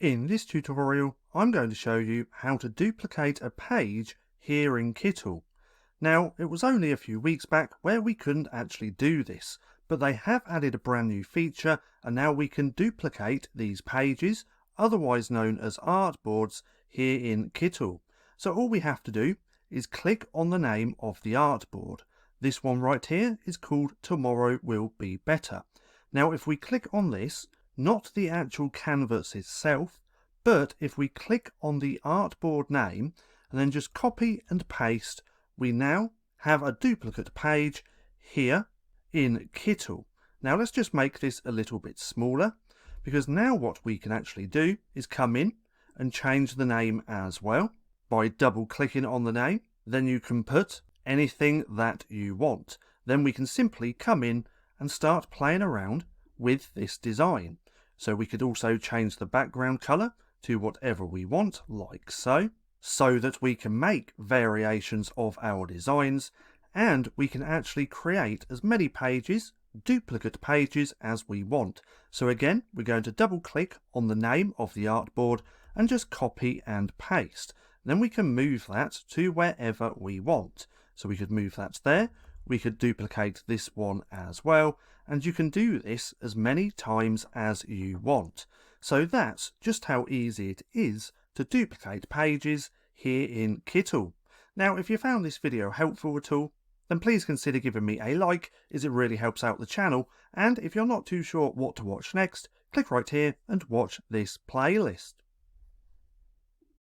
In this tutorial, I'm going to show you how to duplicate a page here in Kittl. Now, it was only a few weeks back where we couldn't actually do this, but they have added a brand new feature and now we can duplicate these pages, otherwise known as artboards, here in Kittl. So all we have to do is click on the name of the artboard. This one right here is called Tomorrow Will Be Better. Now, if we click on this, not the actual canvas itself, but if we click on the artboard name and then just copy and paste, we now have a duplicate page here in Kittl. Now let's just make this a little bit smaller, because now what we can actually do is come in and change the name as well by double clicking on the name. Then you can put anything that you want. Then we can simply come in and start playing around with this design. So we could also change the background color to whatever we want, like so that we can make variations of our designs, and we can actually create as many pages, duplicate pages, as we want. So again, we're going to double click on the name of the artboard and just copy and paste. Then we can move that to wherever we want. So we could move that there. We could duplicate this one as well, and you can do this as many times as you want. So that's just how easy it is to duplicate pages here in Kittl. Now, if you found this video helpful at all, then please consider giving me a like, as it really helps out the channel. And if you're not too sure what to watch next, click right here and watch this playlist.